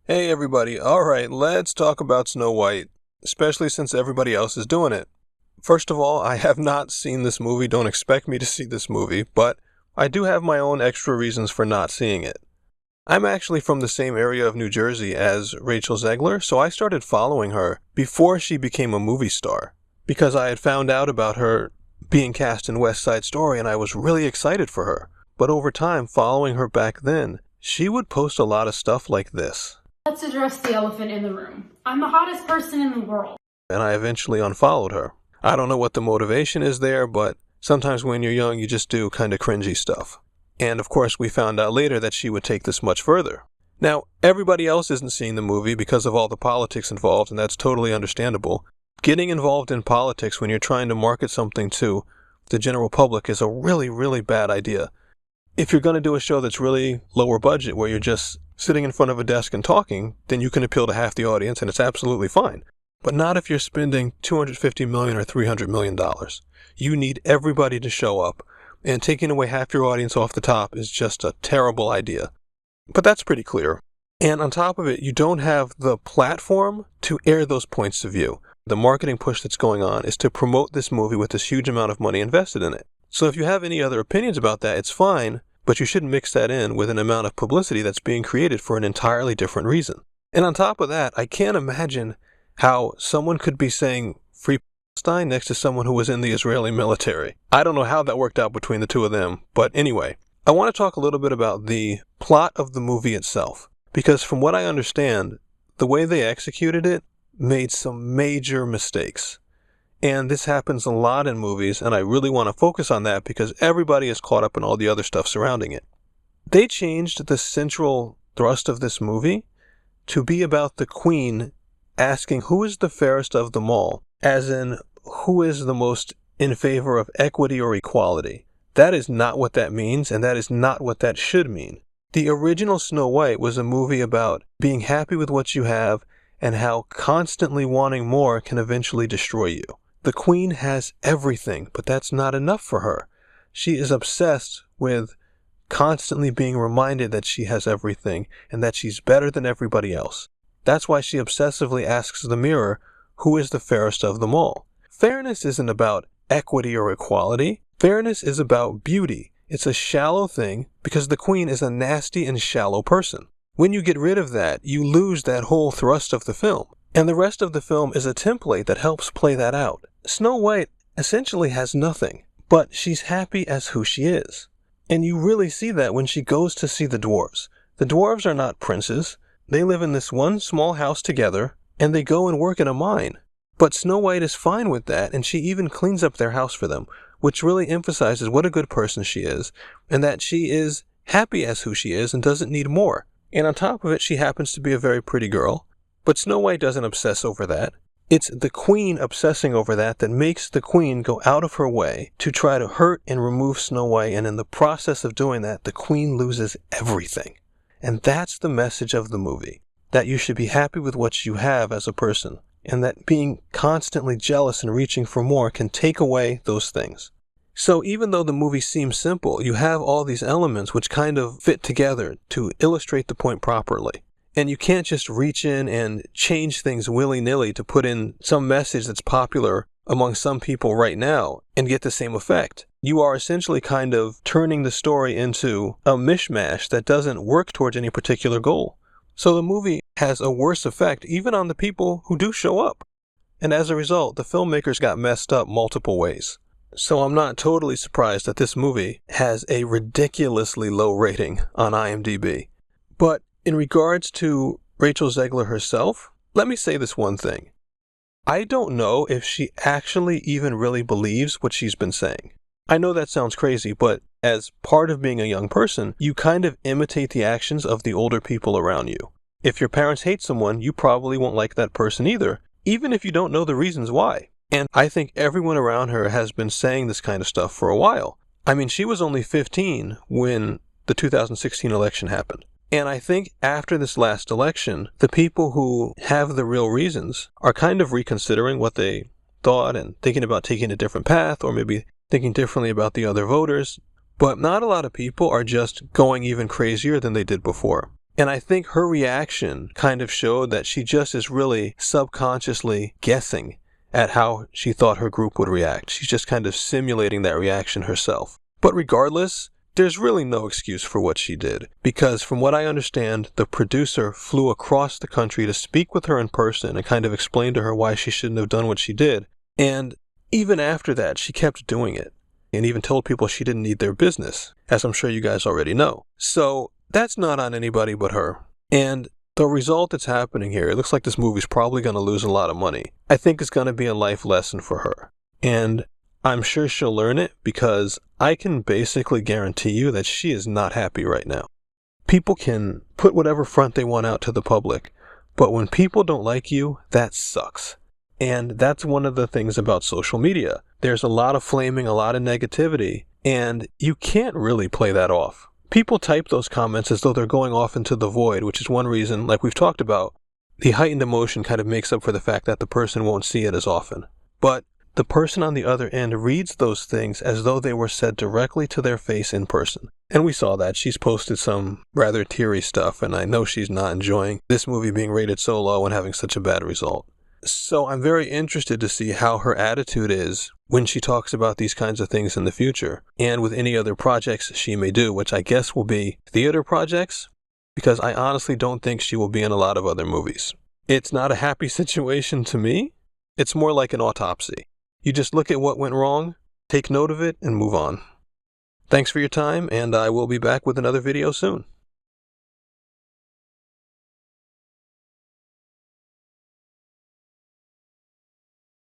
Hey everybody, alright, let's talk about Snow White, especially since everybody else is doing it. First of all, I have not seen this movie, don't expect me to see this movie, but I do have my own extra reasons for not seeing it. I'm actually from the same area of New Jersey as Rachel Zegler, so I started following her before she became a movie star, because I had found out about her being cast in West Side Story and I was really excited for her. But over time, following her back then, she would post a lot of stuff like this. Let's address the elephant in the room. I'm the hottest person in the world. And I eventually unfollowed her. I don't know what the motivation is there, but sometimes when you're young, you just do kind of cringy stuff. And of course, we found out later that she would take this much further. Now, everybody else isn't seeing the movie because of all the politics involved, and that's totally understandable. Getting involved in politics when you're trying to market something to the general public is a really, really bad idea. If you're going to do a show that's really lower budget, where you're just sitting in front of a desk and talking, then you can appeal to half the audience and it's absolutely fine. But not if you're spending $250 million or $300 million. You need everybody to show up, and taking away half your audience off the top is just a terrible idea. But that's pretty clear. And on top of it, you don't have the platform to air those points of view. The marketing push that's going on is to promote this movie with this huge amount of money invested in it. So if you have any other opinions about that, it's fine. But you shouldn't mix that in with an amount of publicity that's being created for an entirely different reason. And on top of that, I can't imagine how someone could be saying Free Palestine next to someone who was in the Israeli military. I don't know how that worked out between the two of them, but anyway, I want to talk a little bit about the plot of the movie itself. Because from what I understand, the way they executed it made some major mistakes. And this happens a lot in movies, and I really want to focus on that because everybody is caught up in all the other stuff surrounding it. They changed the central thrust of this movie to be about the queen asking who is the fairest of them all, as in who is the most in favor of equity or equality. That is not what that means, and that is not what that should mean. The original Snow White was a movie about being happy with what you have and how constantly wanting more can eventually destroy you. The queen has everything, but that's not enough for her. She is obsessed with constantly being reminded that she has everything and that she's better than everybody else. That's why she obsessively asks the mirror, who is the fairest of them all? Fairness isn't about equity or equality. Fairness is about beauty. It's a shallow thing because the queen is a nasty and shallow person. When you get rid of that, you lose that whole thrust of the film. And the rest of the film is a template that helps play that out. Snow White essentially has nothing, but she's happy as who she is. And you really see that when she goes to see the dwarves. The dwarves are not princes. They live in this one small house together, and they go and work in a mine. But Snow White is fine with that, and she even cleans up their house for them, which really emphasizes what a good person she is, and that she is happy as who she is and doesn't need more. And on top of it, she happens to be a very pretty girl. But Snow White doesn't obsess over that. It's the queen obsessing over that that makes the queen go out of her way to try to hurt and remove Snow White, and in the process of doing that, the queen loses everything. And that's the message of the movie, that you should be happy with what you have as a person, and that being constantly jealous and reaching for more can take away those things. So even though the movie seems simple, you have all these elements which kind of fit together to illustrate the point properly. And you can't just reach in and change things willy-nilly to put in some message that's popular among some people right now and get the same effect. You are essentially kind of turning the story into a mishmash that doesn't work towards any particular goal. So the movie has a worse effect even on the people who do show up. And as a result, the filmmakers got messed up multiple ways. So I'm not totally surprised that this movie has a ridiculously low rating on IMDb. But in regards to Rachel Zegler herself, let me say this one thing. I don't know if she actually even really believes what she's been saying. I know that sounds crazy, but as part of being a young person, you kind of imitate the actions of the older people around you. If your parents hate someone, you probably won't like that person either, even if you don't know the reasons why. And I think everyone around her has been saying this kind of stuff for a while. I mean, she was only 15 when the 2016 election happened. And I think after this last election, the people who have the real reasons are kind of reconsidering what they thought and thinking about taking a different path, or maybe thinking differently about the other voters. But not a lot of people are just going even crazier than they did before. And I think her reaction kind of showed that she just is really subconsciously guessing at how she thought her group would react. She's just kind of simulating that reaction herself. But regardless, there's really no excuse for what she did, because from what I understand, the producer flew across the country to speak with her in person and kind of explain to her why she shouldn't have done what she did. And even after that, she kept doing it, and even told people she didn't need their business, as I'm sure you guys already know. So that's not on anybody but her. And the result that's happening here, it looks like this movie's probably going to lose a lot of money. I think it's going to be a life lesson for her. And I'm sure she'll learn it, because I can basically guarantee you that she is not happy right now. People can put whatever front they want out to the public, but when people don't like you, that sucks. And that's one of the things about social media. There's a lot of flaming, a lot of negativity, and you can't really play that off. People type those comments as though they're going off into the void, which is one reason, like we've talked about, the heightened emotion kind of makes up for the fact that the person won't see it as often. But the person on the other end reads those things as though they were said directly to their face in person. And we saw that. She's posted some rather teary stuff, and I know she's not enjoying this movie being rated so low and having such a bad result. So I'm very interested to see how her attitude is when she talks about these kinds of things in the future, and with any other projects she may do, which I guess will be theater projects, because I honestly don't think she will be in a lot of other movies. It's not a happy situation to me. It's more like an autopsy. You just look at what went wrong, take note of it, and move on. Thanks for your time, and I will be back with another video soon.